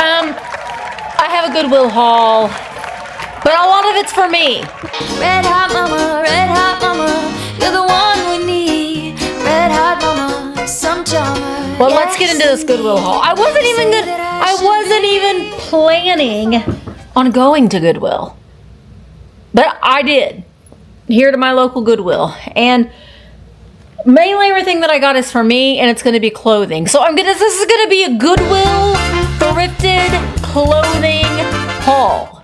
I have a Goodwill haul, but a lot of it's for me. Red hot mama, you're the one we need. Red hot mama, some charmer. Well, let's get into this Goodwill haul. I wasn't even planning on going to Goodwill, but I did. Here to my local Goodwill, and mainly everything that I got is for me, and it's going to be clothing. So this is going to be a Goodwill thrifted clothing haul.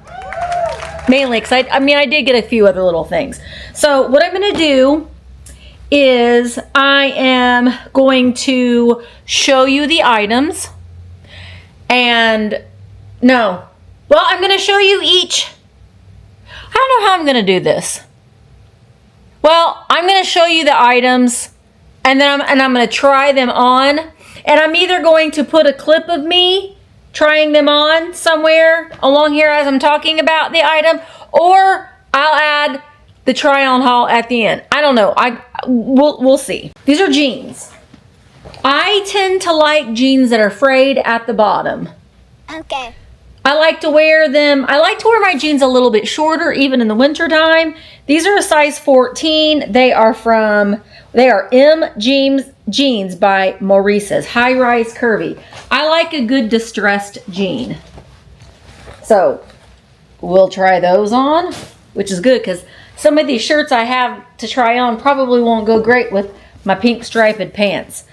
Mainly, because I did get a few other little things. So what I'm going to do is I am going to show you the items. I'm going to show you each. I don't know how I'm going to do this. Well, I'm going to show you the items, and then I'm going to try them on. And I'm either going to put a clip of me trying them on somewhere along here as I'm talking about the item, or I'll add the try on haul at the end. I don't know. We'll see. These are jeans. I tend to like jeans that are frayed at the bottom. Okay. I like to wear them. I like to wear my jeans a little bit shorter, even in the winter time. These are a size 14. They are M jeans by Maurice's. High rise curvy. I like a good distressed jean. So we'll try those on, which is good because some of these shirts I have to try on probably won't go great with my pink striped pants.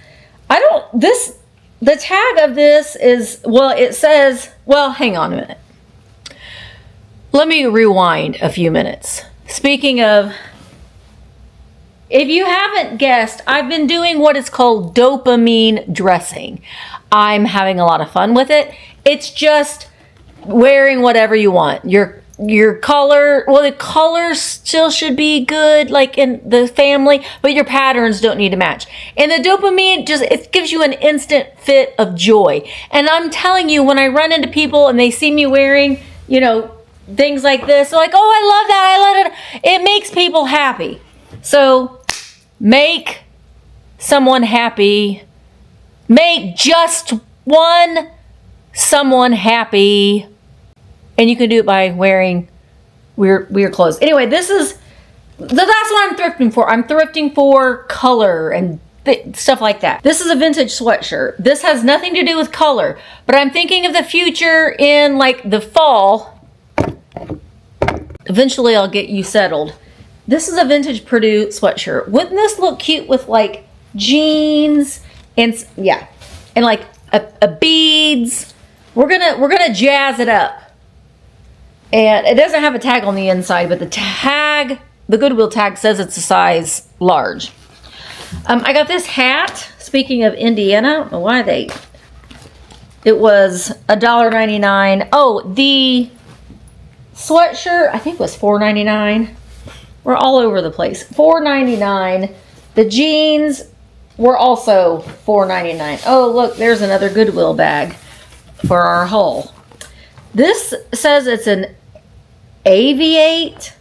The tag of this is, it says, hang on a minute. Let me rewind a few minutes. Speaking of, if you haven't guessed, I've been doing what is called dopamine dressing. I'm having a lot of fun with it. It's just wearing whatever you want. Your color, the colors still should be good, like in the family, but your patterns don't need to match. And the dopamine it gives you an instant fit of joy. And I'm telling you, when I run into people and they see me wearing, things like this, they're like, oh, I love that, I love it. It makes people happy. So make someone happy. Make just one someone happy. And you can do it by wearing weird clothes. Anyway, that's what I'm thrifting for. I'm thrifting for color and stuff like that. This is a vintage sweatshirt. This has nothing to do with color, but I'm thinking of the future in like the fall. Eventually I'll get you settled. This is a vintage Purdue sweatshirt. Wouldn't this look cute with like jeans and like a beads? We're gonna jazz it up. And it doesn't have a tag on the inside, but the Goodwill tag says it's a size large. I got this hat. Speaking of Indiana, I don't know why it was $1.99. Oh, the sweatshirt, I think was $4.99. We're all over the place. $4.99. The jeans were also $4.99. Oh, look, there's another Goodwill bag for our haul. This says it's an Aviate.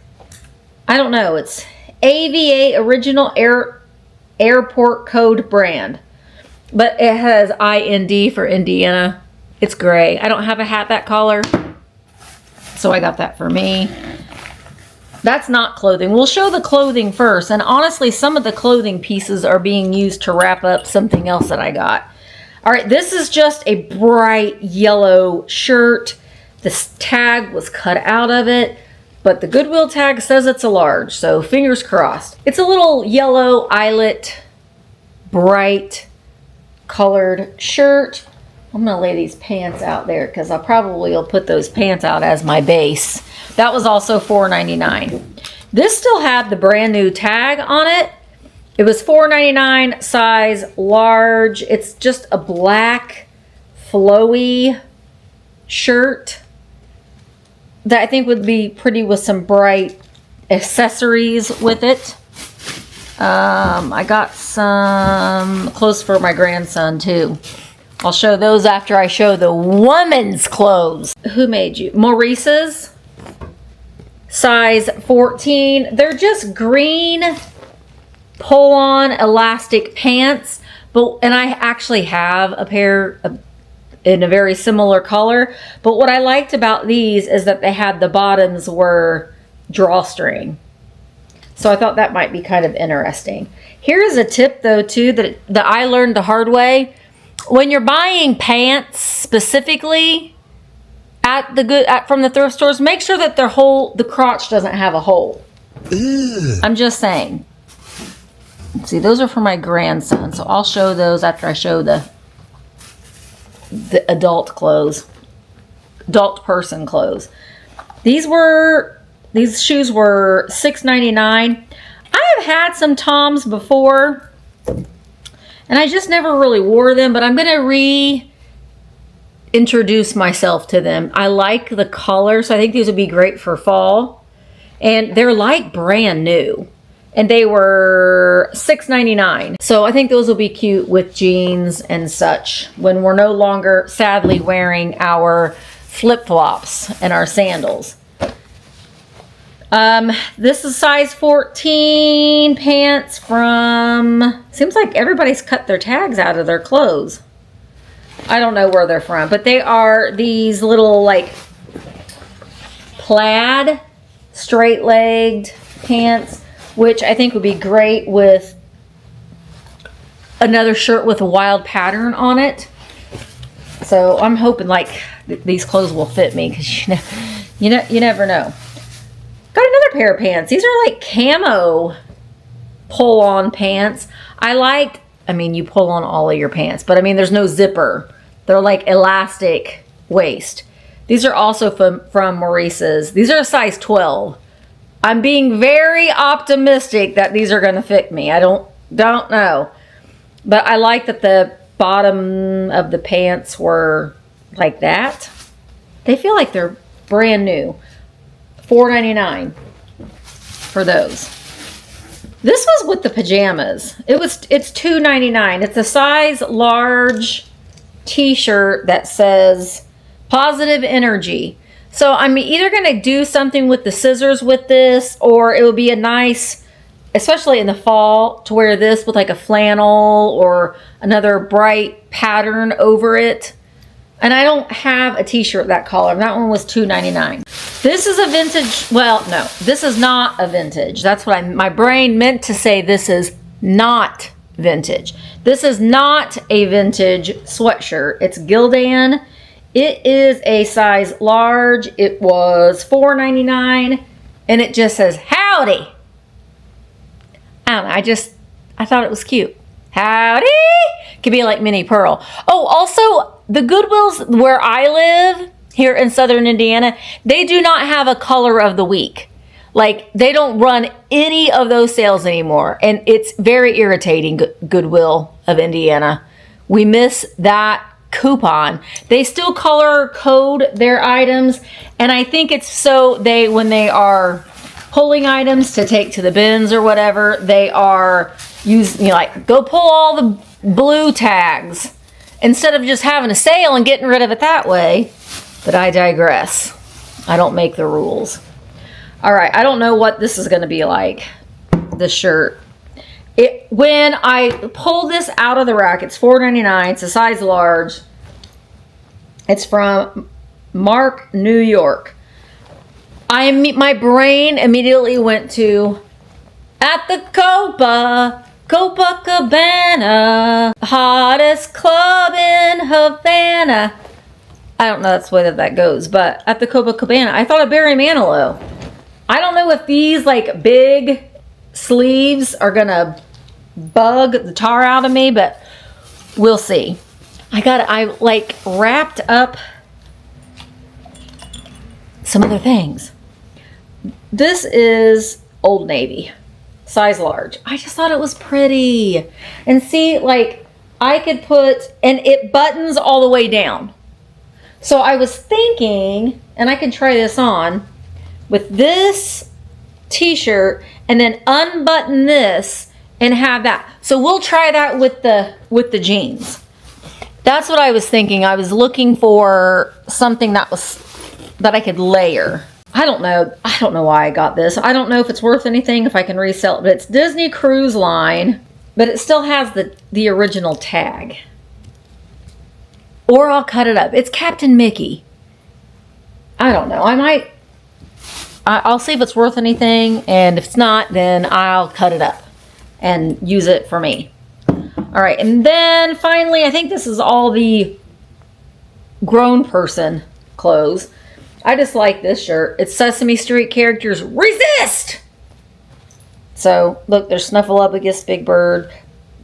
I don't know. It's Aviate original airport code brand. But it has IND for Indiana. It's gray. I don't have a hat that color. So I got that for me. That's not clothing. We'll show the clothing first. And honestly, some of the clothing pieces are being used to wrap up something else that I got. All right, this is just a bright yellow shirt. This tag was cut out of it, but the Goodwill tag says it's a large, so fingers crossed. It's a little yellow eyelet, bright colored shirt. I'm gonna lay these pants out there because I probably will put those pants out as my base. That was also $4.99. This still had the brand new tag on it. It was $4.99, size large. It's just a black, flowy shirt that I think would be pretty with some bright accessories with it. I got some clothes for my grandson too. I'll show those after I show the woman's clothes. Who made you? Maurice's, size 14. They're just green pull-on elastic pants, and I actually have a pair of in a very similar color. But what I liked about these is that they had the bottoms were drawstring. So I thought that might be kind of interesting. Here's a tip though too that I learned the hard way. When you're buying pants specifically from the thrift stores, make sure that the crotch doesn't have a hole. Ew. I'm just saying. See, those are for my grandson, so I'll show those after I show the adult clothes, adult person clothes. These shoes were $6.99. I have had some Toms before, and I just never really wore them, but I'm going to reintroduce myself to them. I like the color, so I think these would be great for fall. And they're like brand new. And they were $6.99. So I think those will be cute with jeans and such when we're no longer sadly wearing our flip-flops and our sandals. This is size 14 pants from, seems like everybody's cut their tags out of their clothes. I don't know where they're from, but they are these little like plaid straight-legged pants, which I think would be great with another shirt with a wild pattern on it. So I'm hoping like these clothes will fit me, because you never know. Got another pair of pants. These are like camo pull-on pants. I mean, you pull on all of your pants, but I mean, there's no zipper. They're like elastic waist. These are also from Maurice's. These are a size 12. I'm being very optimistic that these are going to fit me. I don't know. But I like that the bottom of the pants were like that. They feel like they're brand new. $4.99 for those. This was with the pajamas. It's $2.99. It's a size large t-shirt that says positive energy. So I'm either going to do something with the scissors with this, or it would be a nice, especially in the fall, to wear this with like a flannel or another bright pattern over it. And I don't have a t-shirt that color. That one was $2.99. This is a vintage. Well, no, this is not a vintage. That's what my brain meant to say. This is not vintage. This is not a vintage sweatshirt. It's Gildan. It is a size large. It was $4.99, and it just says howdy. I don't know. I thought it was cute. Howdy. Could be like mini pearl. Oh, also the Goodwills where I live here in Southern Indiana, they do not have a color of the week. Like, they don't run any of those sales anymore, and it's very irritating. Goodwill of Indiana, we miss that coupon. They still color code their items, and I think it's so when they are pulling items to take to the bins or whatever, they are using, like, go pull all the blue tags instead of just having a sale and getting rid of it that way. But I digress. I don't make the rules. All right, I don't know what this is going to be like, this shirt. When I pull this out of the rack, it's $4.99. It's a size large. It's from Mark, New York. My brain immediately went to at the Copacabana, hottest club in Havana. I don't know that's the way that goes, but at the Copacabana, I thought of Barry Manilow. I don't know if these like big sleeves are gonna bug the tar out of me, but we'll see. I like wrapped up some other things. This is Old Navy, size large. I just thought it was pretty. And see, like, I could and it buttons all the way down. So I was thinking, and I can try this on with this t-shirt and then unbutton this and have that. So we'll try that with the jeans. That's what I was thinking. I was looking for something that I could layer. I don't know why I got this. I don't know if it's worth anything, if I can resell it, but it's Disney Cruise Line, but it still has the original tag. or I'll cut it up. It's Captain Mickey. I don't know. I'll see if it's worth anything, and if it's not, then I'll cut it up and use it for me. All right, and then finally, I think this is all the grown person clothes. I just like this shirt. It's Sesame Street characters resist. So look, there's Snuffleupagus, Big Bird.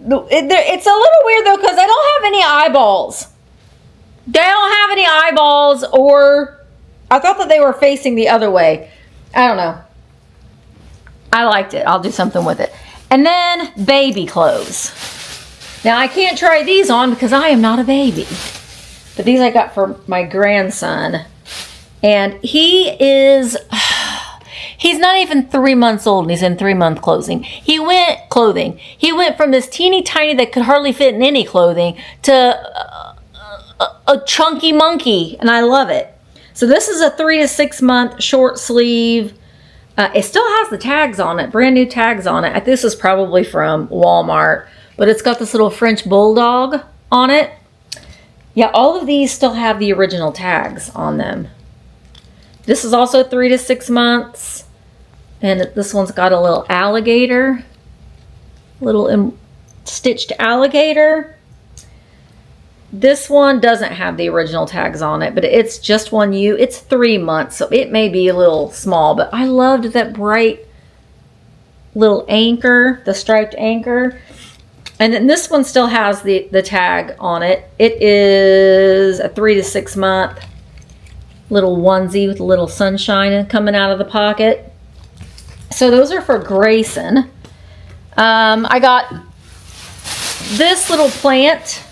It's a little weird though because they don't have any eyeballs. They don't have any eyeballs, or I thought that they were facing the other way. I don't know. I liked it. I'll do something with it. And then baby clothes. Now I can't try these on because I am not a baby. But these I got for my grandson. And he's not even 3 months old and he's in 3-month clothing. He went from this teeny tiny that could hardly fit in any clothing to a chunky monkey, and I love it. So this is a 3 to 6 month short sleeve. It still has the tags on it, brand new tags on it. This is probably from Walmart, but it's got this little French bulldog on it. Yeah, all of these still have the original tags on them. This is also 3 to 6 months. And this one's got a little alligator. Little stitched alligator. This one doesn't have the original tags on it, but it's just one U. It's 3 months, so it may be a little small, but I loved that bright little anchor, the striped anchor. And then this one still has the tag on it. It is a 3 to 6 month little onesie with a little sunshine coming out of the pocket. So those are for Grayson. I got this little plant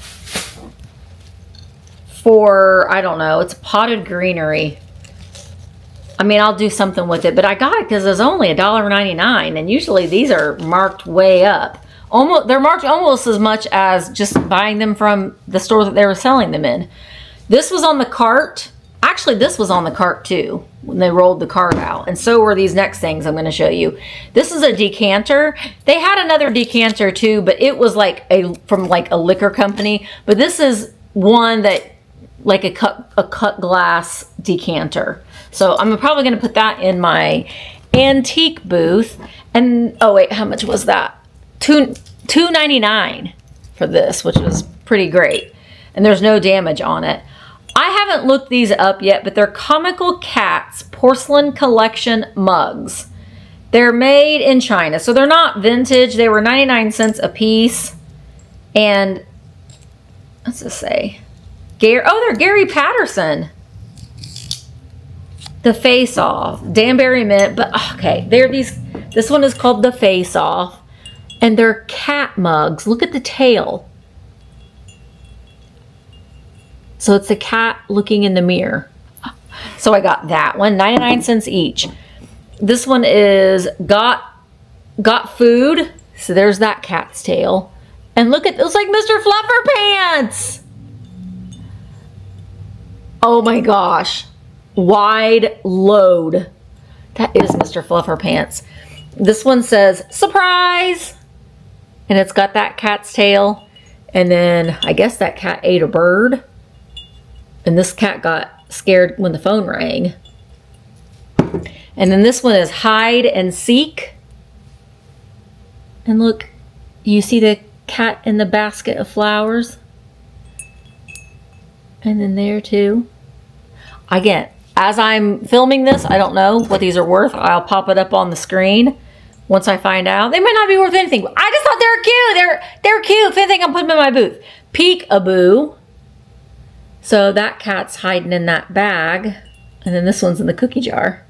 for, I don't know, it's potted greenery. I mean, I'll do something with it, but I got it because it's only $1.99, and usually these are marked way up. They're marked almost as much as just buying them from the store that they were selling them in. This was on the cart. Actually, this was on the cart too when they rolled the cart out, and so were these next things I'm going to show you. This is a decanter. They had another decanter too, but it was from a liquor company. But this is one that like a cut glass decanter. So I'm probably going to put that in my antique booth. And oh wait, how much was that? $2.99 for this, which was pretty great. And there's no damage on it. I haven't looked these up yet, but they're Comical Cats Porcelain Collection mugs. They're made in China, so they're not vintage. They were 99 cents a piece. And what's this say? They're Gary Patterson. The Face Off. Danbury Mint, but okay. This one is called the Face Off. And they're cat mugs. Look at the tail. So it's a cat looking in the mirror. So I got that one, 99 cents each. This one is Got Food. So there's that cat's tail. And look at, it's like Mr. Fluffer Pants. Oh my gosh. Wide load. That is Mr. Fluffer Pants. This one says surprise. And it's got that cat's tail. And then I guess that cat ate a bird. And this cat got scared when the phone rang. And then this one is Hide and Seek. And look, you see the cat in the basket of flowers? And then there too. Again, as I'm filming this, I don't know what these are worth. I'll pop it up on the screen once I find out. They might not be worth anything. I just thought they were cute. They're cute. If anything, I'm putting them in my booth. Peek-a-boo. So that cat's hiding in that bag. And then this one's in the cookie jar.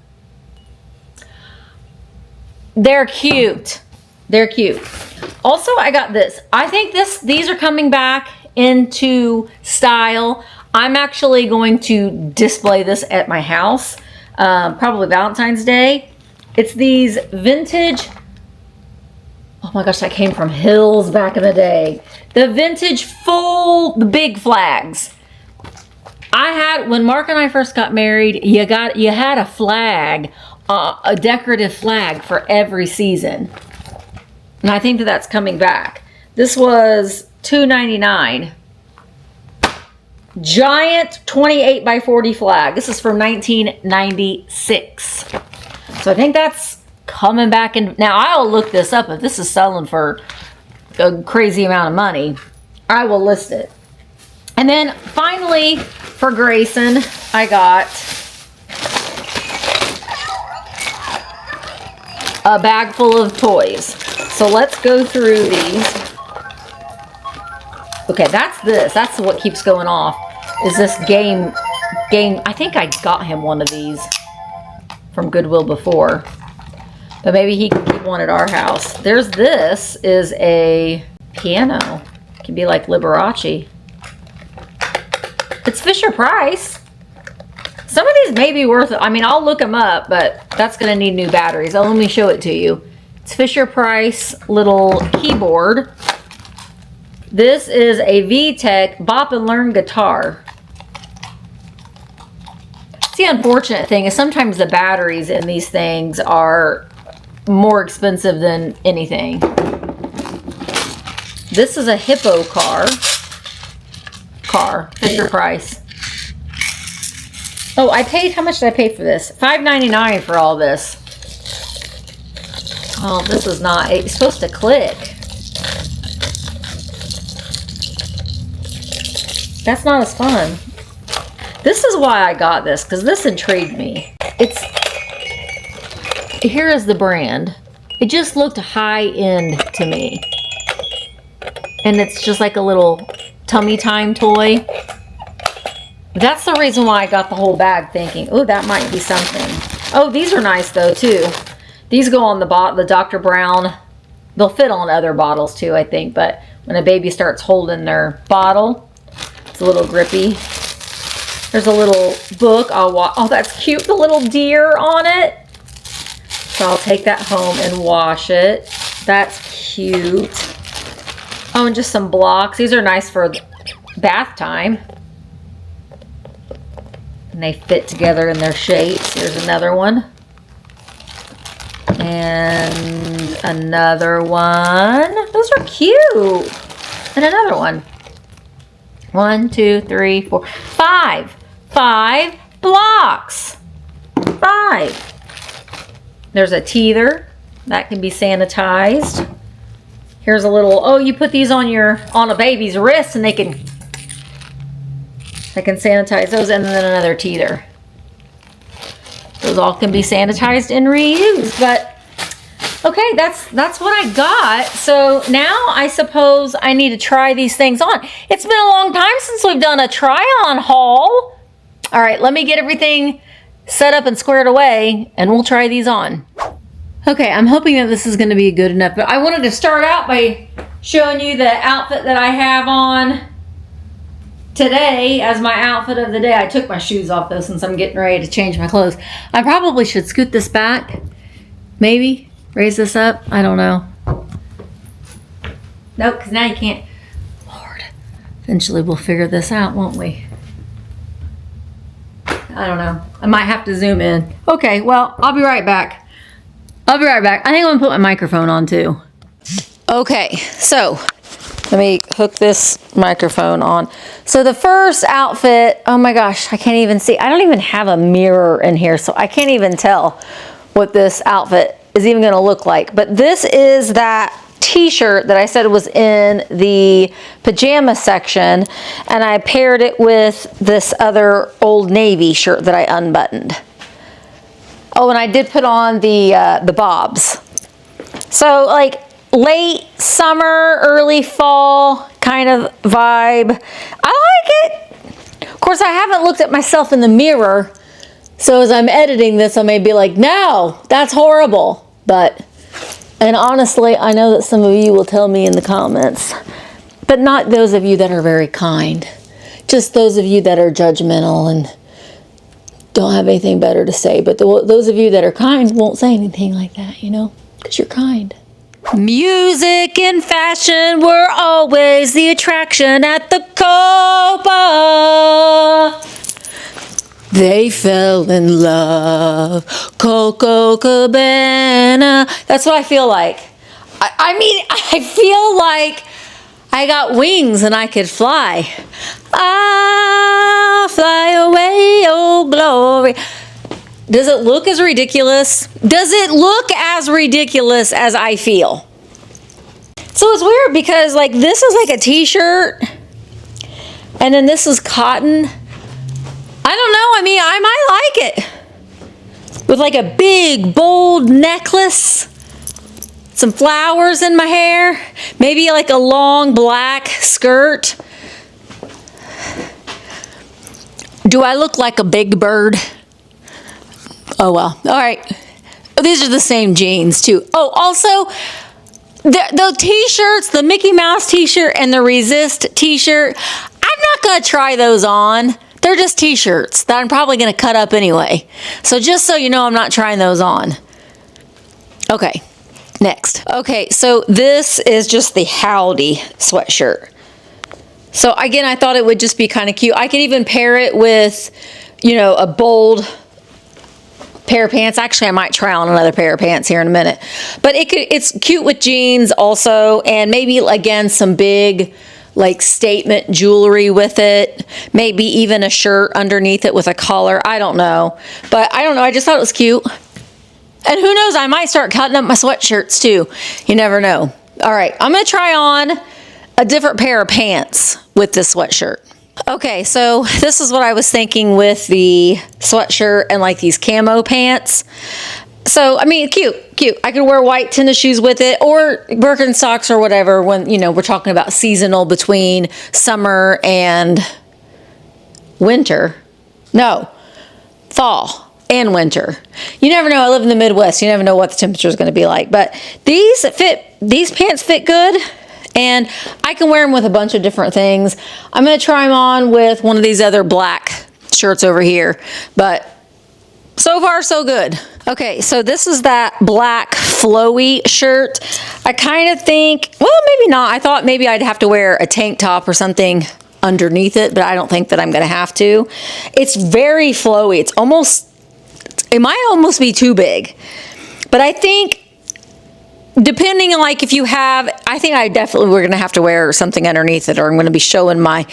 They're cute. They're cute. Also, I got this. I think these are coming back into style. I'm actually going to display this at my house. Probably Valentine's Day. It's these vintage. Oh my gosh, that came from Hills back in the day. The vintage the big flags. When Mark and I first got married, you had a flag, a decorative flag for every season. And I think that's coming back. This was $2.99. giant 28 by 40 flag. This is from 1996. So I think that's coming back in. Now I'll look this up. If this is selling for a crazy amount of money, I will list it. And then finally for Grayson, I got a bag full of toys. So let's go through these. Okay, that's this. That's what keeps going off. Is this game. I think I got him one of these from Goodwill before. But maybe he can keep one at our house. There's this is a piano. It can be like Liberace. It's Fisher Price. Some of these may be worth it. I mean, I'll look them up, but that's going to need new batteries. Let me show it to you. It's Fisher Price little keyboard. This is a VTech Bop and Learn guitar. The unfortunate thing is sometimes the batteries in these things are more expensive than anything. This is a Hippo car. Fisher Price. Oh, I paid, how much did I pay for this? $5.99 for all this. Oh, this is not, it's supposed to click. That's not as fun. This is why I got this, because this intrigued me. Here is the brand. It just looked high end to me. And it's just like a little tummy time toy. That's the reason why I got the whole bag, thinking, oh, that might be something. Oh, these are nice though too. These go on the Dr. Brown. They'll fit on other bottles too, I think. But when a baby starts holding their bottle, it's a little grippy. There's a little book. Oh, that's cute. The little deer on it. So I'll take that home and wash it. That's cute. Oh, and just some blocks. These are nice for bath time. And they fit together in their shapes. Here's another one. And another one. Those are cute. And another one. 1, 2, 3, 4, 5. 5 blocks. 5. There's a teether that can be sanitized. Here's a little, oh, you put these on a baby's wrist and they can sanitize those, and then another teether. Those all can be sanitized and reused. But okay, that's what I got. So now I suppose I need to try these things on. It's been a long time since we've done a try-on haul. All right, let me get everything set up and squared away, and we'll try these on. Okay, I'm hoping that this is going to be good enough, but I wanted to start out by showing you the outfit that I have on today as my outfit of the day. I took my shoes off though since I'm getting ready to change my clothes. I probably should scoot this back. Maybe raise this up. I don't know. Nope, because now you can't. Lord, eventually we'll figure this out, won't we? I don't know. I might have to zoom in. Okay, well, I'll be right back. I think I'm going to put my microphone on too. Okay, so let me hook this microphone on. So the first outfit, oh my gosh, I can't even see. I don't even have a mirror in here, so I can't even tell what this outfit is even going to look like. But this is that t-shirt that I said was in the pajama section, and I paired it with this other Old Navy shirt that I unbuttoned. Oh, and I did put on the bobs. So like late summer, early fall kind of vibe. I like it. Of course, I haven't looked at myself in the mirror, so as I'm editing this, I may be like, no, that's horrible. And honestly, I know that some of you will tell me in the comments, but not those of you that are very kind. Just those of you that are judgmental and don't have anything better to say. But those of you that are kind won't say anything like that, you know, because you're kind. Music and fashion were always the attraction at the Copa. They fell in love. Coco Cabana. That's what I feel like. I mean, I feel like I got wings and I could fly. fly away, oh glory. Does it look as ridiculous? Does it look as ridiculous as I feel? So it's weird because like this is like a t-shirt and then this is cotton. I don't know. I mean, I might like it. With like a big, bold necklace. Some flowers in my hair. Maybe like a long black skirt. Do I look like a big bird? Oh well. All right. These are the same jeans too. Oh, also, the t-shirts, the Mickey Mouse t-shirt and the Resist t-shirt, I'm not going to try those on. They're just t-shirts that I'm probably going to cut up anyway. So just so you know, I'm not trying those on. Okay, next. Okay, so this is just the Howdy sweatshirt. So again, I thought it would just be kind of cute. I could even pair it with, you know, a bold pair of pants. Actually, I might try on another pair of pants here in a minute. But it's cute with jeans also, and maybe again some big like statement jewelry with it. Maybe even a shirt underneath it with a collar. I don't know. But I don't know. I just thought it was cute. And who knows, I might start cutting up my sweatshirts too. You never know. All right, I'm going to try on a different pair of pants with this sweatshirt. Okay, so this is what I was thinking with the sweatshirt and like these camo pants. So, I mean, cute. I could wear white tennis shoes with it or Birkenstocks or whatever when, you know, we're talking about seasonal between summer and winter. No, fall and winter. You never know. I live in the Midwest. You never know what the temperature is going to be like. But these pants fit good. And I can wear them with a bunch of different things. I'm going to try them on with one of these other black shirts over here. But so far, so good. Okay, so this is that black flowy shirt. I kind of think, well, maybe not. I thought maybe I'd have to wear a tank top or something underneath it, but I don't think that I'm going to have to. It's very flowy. It might almost be too big. But I think, depending on like if you have, I think we're going to have to wear something underneath it or I'm going to be showing my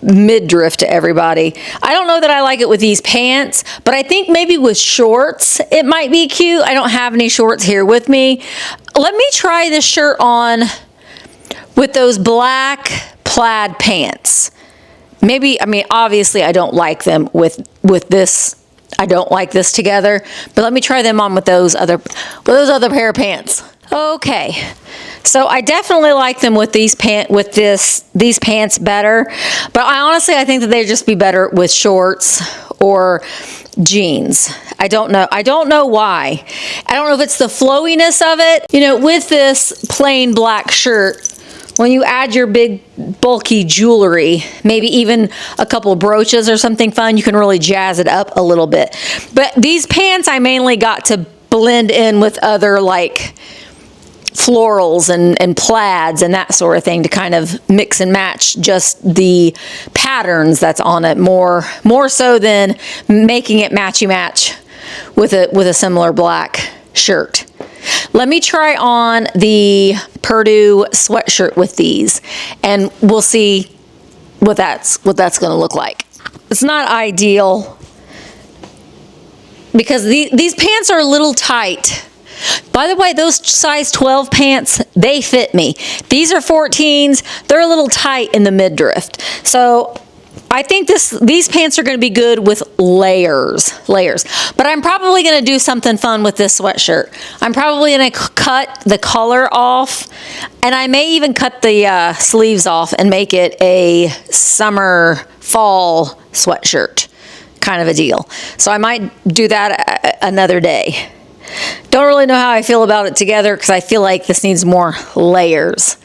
midriff to everybody. I don't know that I like it with these pants, but I think maybe with shorts, it might be cute. I don't have any shorts here with me. Let me try this shirt on with those black plaid pants. Maybe, I mean, obviously I don't like them with this. I don't like this together, but let me try them on with those other pair of pants. Okay, so I definitely like them with these pants better, but I think that they'd just be better with shorts or jeans. I don't know why. I don't know if it's the flowiness of it. You know, with this plain black shirt, when you add your big bulky jewelry, maybe even a couple of brooches or something fun, you can really jazz it up a little bit. But these pants I mainly got to blend in with other like florals and plaids and that sort of thing to kind of mix and match just the patterns that's on it more so than making it matchy match with a similar black shirt. Let me try on the Purdue sweatshirt with these and we'll see what that's going to look like. It's not ideal because these pants are a little tight. By the way, those size 12 pants, they fit me. These are 14s. They're a little tight in the midriff. So I think these pants are going to be good with layers. But I'm probably going to do something fun with this sweatshirt. I'm probably going to cut the collar off, and I may even cut the sleeves off and make it a summer, fall sweatshirt kind of a deal. So I might do that another day. Don't really know how I feel about it together because I feel like this needs more layers.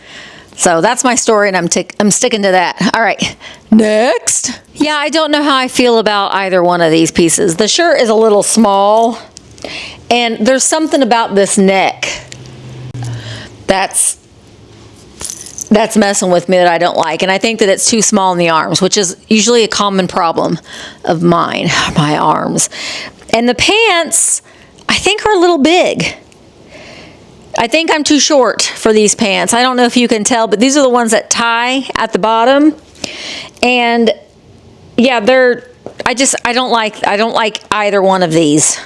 So that's my story and I'm sticking to that. All right, next. Yeah, I don't know how I feel about either one of these pieces. The shirt is a little small and there's something about this neck that's messing with me that I don't like. And I think that it's too small in the arms, which is usually a common problem of mine, my arms. And the pants, I think, are a little big. I think I'm too short for these pants. I don't know if you can tell, but these are the ones that tie at the bottom. And yeah, they're I don't like either one of these.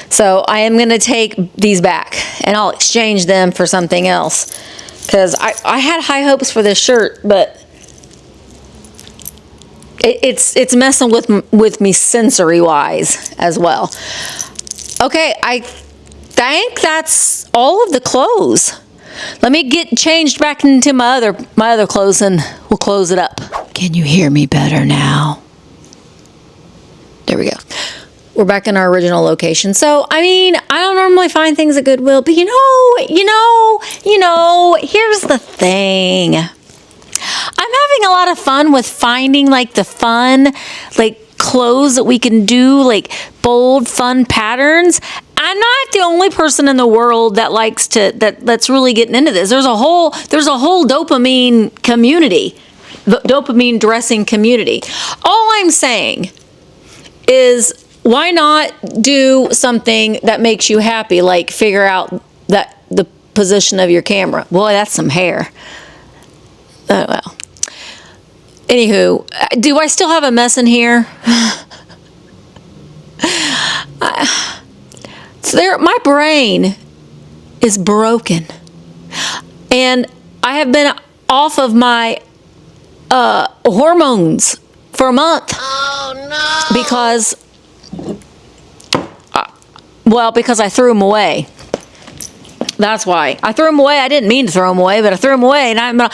So I am going to take these back and I'll exchange them for something else. Because I had high hopes for this shirt, but it's messing with me sensory wise as well. Okay, I think that's all of the clothes. Let me get changed back into my other clothes and we'll close it up. Can you hear me better now? There we go. We're back in our original location. So, I mean, I don't normally find things at Goodwill, but you know, here's the thing. I'm having a lot of fun with finding like the fun, like clothes that we can do, like bold, fun patterns. I'm not the only person in the world that likes that's really getting into this. There's a whole dopamine community, the dopamine dressing community. All I'm saying is, why not do something that makes you happy, like figure out that the position of your camera? Boy, that's some hair. Oh, well. Anywho, do I still have a mess in here? My brain is broken. And I have been off of my hormones for a month. Oh no! Because I threw them away. That's why. I threw them away. I didn't mean to throw them away, but I threw them away. And I'm going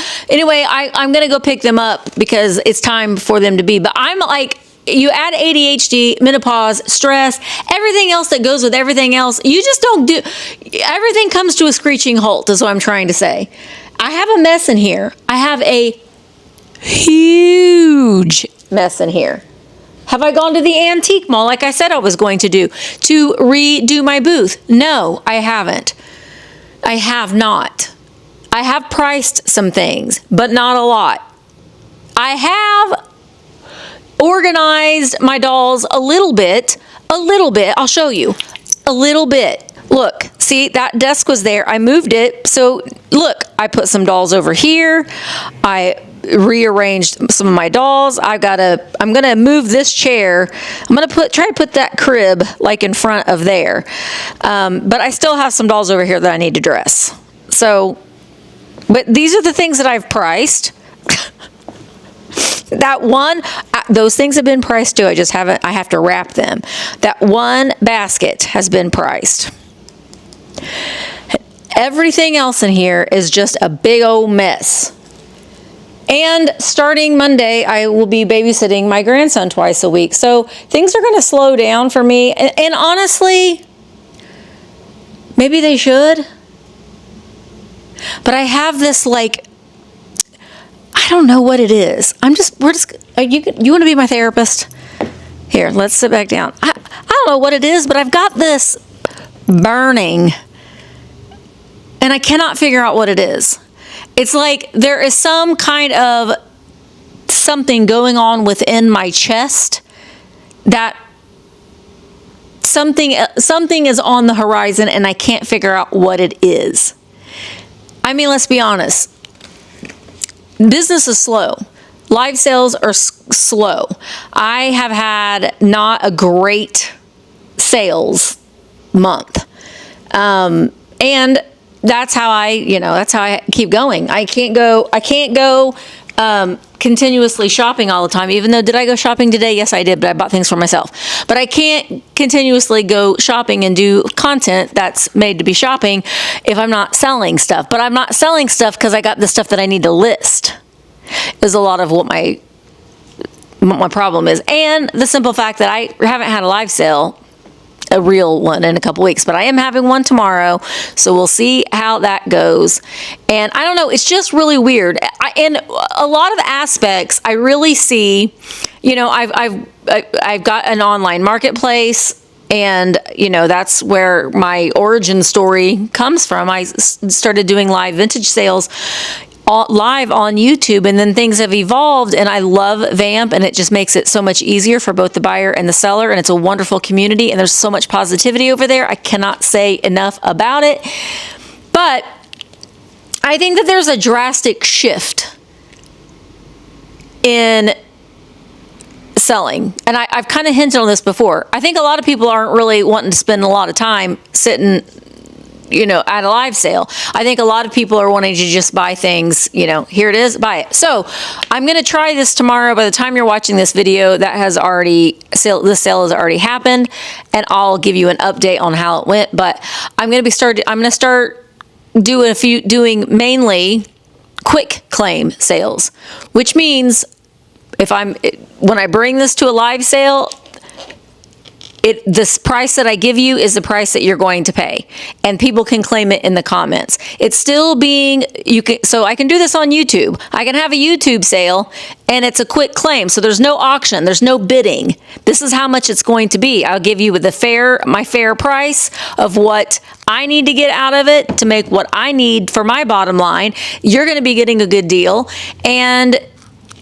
to go pick them up because it's time for them to be. But I'm like, you add ADHD, menopause, stress, everything else that goes with everything else. You just don't do, everything comes to a screeching halt is what I'm trying to say. I have a mess in here. I have a huge mess in here. Have I gone to the antique mall like I said I was going to do to redo my booth? No, I haven't. I have not. I have priced some things, but not a lot. I have organized my dolls a little bit. I'll show you. A little bit. Look, see, that desk was there. I moved it. So look, I put some dolls over here. I rearranged some of my dolls. I'm gonna move this chair. I'm gonna try to put that crib like in front of there. But I still have some dolls over here that I need to dress. So, but these are the things that I've priced. That one, those things have been priced too. I have to wrap them. That one basket has been priced. Everything else in here is just a big old mess. And starting Monday, I will be babysitting my grandson twice a week. So things are going to slow down for me. And honestly, maybe they should. But I have this like, I don't know what it is. You want to be my therapist? Here, let's sit back down. I don't know what it is, but I've got this burning. And I cannot figure out what it is. It's like there is some kind of something going on within my chest that something is on the horizon and I can't figure out what it is. I mean, let's be honest. Business is slow. Live sales are slow. I have had not a great sales month. And that's how I keep going. I can't go continuously shopping all the time. Even though, did I go shopping today? Yes, I did, but I bought things for myself. But I can't continuously go shopping and do content that's made to be shopping if I'm not selling stuff. But I'm not selling stuff because I got the stuff that I need to list. Is a lot of what my problem is. And the simple fact that I haven't had a live sale, a real one, in a couple weeks, but I am having one tomorrow, so we'll see how that goes. And I don't know, it's just really weird. In a lot of aspects, I really see, I've got an online marketplace, and that's where my origin story comes from. I started doing live vintage sales live on YouTube, and then things have evolved, and I love Vamp, and it just makes it so much easier for both the buyer and the seller, and it's a wonderful community, and there's so much positivity over there. I cannot say enough about it. But I think that there's a drastic shift in reselling, and I've kind of hinted on this before. I think a lot of people aren't really wanting to spend a lot of time sitting, at a live sale. I think a lot of people are wanting to just buy things, here it is, buy it. So I'm going to try this tomorrow. By the time you're watching this video, the sale has already happened, and I'll give you an update on how it went. But I'm going to start doing mainly quick claim sales, which means when I bring this to a live sale, this price that I give you is the price that you're going to pay, and people can claim it in the comments. It's still so I can do this on YouTube. I can have a YouTube sale, and it's a quick claim. So there's no auction, there's no bidding. This is how much it's going to be. I'll give you my fair price of what I need to get out of it to make what I need for my bottom line. You're going to be getting a good deal, and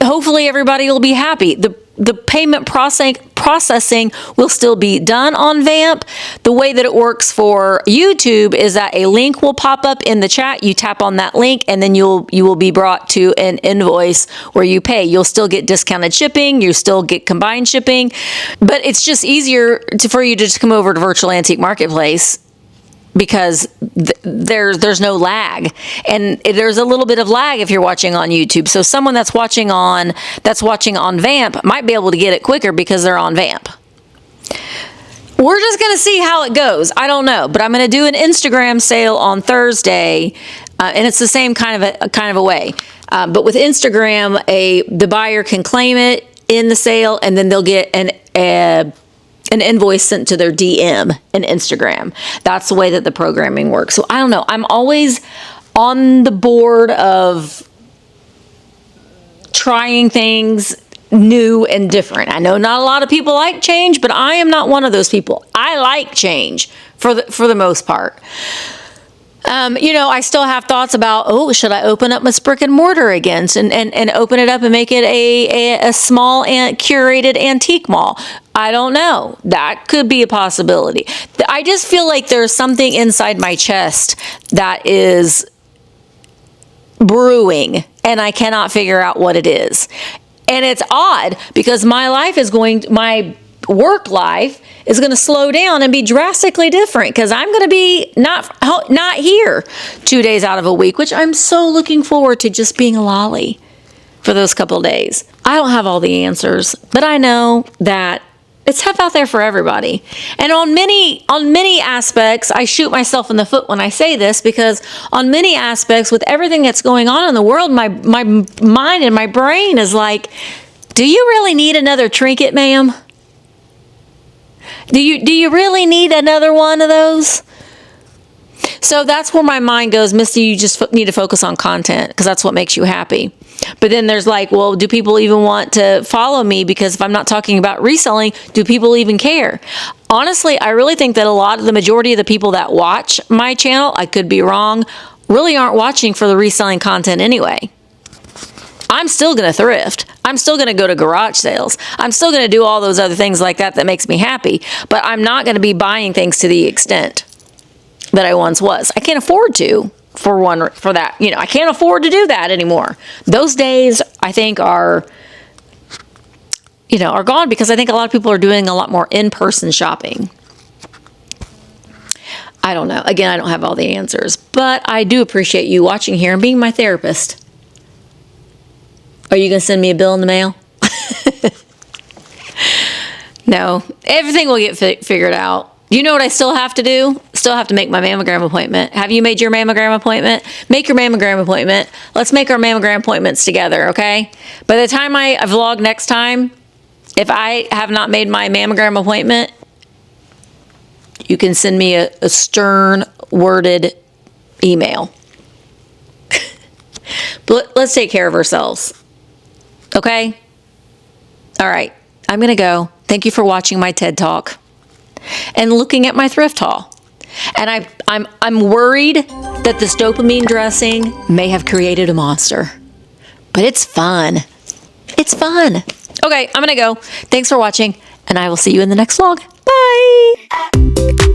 hopefully everybody will be happy. The payment processing will still be done on Vamp. The way that it works for YouTube is that a link will pop up in the chat. You tap on that link, and then you will be brought to an invoice where you pay. You'll still get discounted shipping. You still get combined shipping, but it's just easier for you to just come over to Virtual Antique Marketplace, because there's no lag, and there's a little bit of lag if you're watching on YouTube. So someone that's watching on Vamp might be able to get it quicker because they're on Vamp. We're just going to see how it goes. I don't know, but I'm going to do an Instagram sale on Thursday, and it's the same kind of a way. But with Instagram, the buyer can claim it in the sale, and then they'll get an invoice sent to their DM in Instagram. That's the way that the programming works. So I don't know. I'm always on the board of trying things new and different. I know not a lot of people like change, but I am not one of those people. I like change for the most part. I still have thoughts about, should I open up my brick and mortar again and open it up and make it a small and curated antique mall? I don't know. That could be a possibility. I just feel like there's something inside my chest that is brewing, and I cannot figure out what it is. And it's odd because my work life is going to slow down and be drastically different, because I'm going to be not here 2 days out of a week, which I'm so looking forward to, just being a lolly for those couple of days. I don't have all the answers, but I know that it's tough out there for everybody. And on many aspects, I shoot myself in the foot when I say this, because on many aspects, with everything that's going on in the world, my mind and my brain is like, do you really need another trinket, ma'am? Do you really need another one of those? So that's where my mind goes, Misty, you just need to focus on content, because that's what makes you happy. But then there's like, well, do people even want to follow me? Because if I'm not talking about reselling, do people even care? Honestly, I really think that the majority of the people that watch my channel, I could be wrong, really aren't watching for the reselling content anyway. I'm still going to thrift. I'm still going to go to garage sales. I'm still going to do all those other things like that makes me happy. But I'm not going to be buying things to the extent that I once was. I can't afford to for that. I can't afford to do that anymore. Those days, I think, are gone, because I think a lot of people are doing a lot more in-person shopping. I don't know. Again, I don't have all the answers, but I do appreciate you watching here and being my therapist. Are you going to send me a bill in the mail? No, everything will get figured out. You know what I still have to do? Still have to make my mammogram appointment. Have you made your mammogram appointment? Make your mammogram appointment. Let's make our mammogram appointments together, okay? By the time I vlog next time, if I have not made my mammogram appointment, you can send me a stern worded email. But let's take care of ourselves. Okay? All right. I'm going to go. Thank you for watching my TED Talk and looking at my thrift haul. And I'm worried that this dopamine dressing may have created a monster. But it's fun. It's fun. Okay, I'm going to go. Thanks for watching, and I will see you in the next vlog. Bye.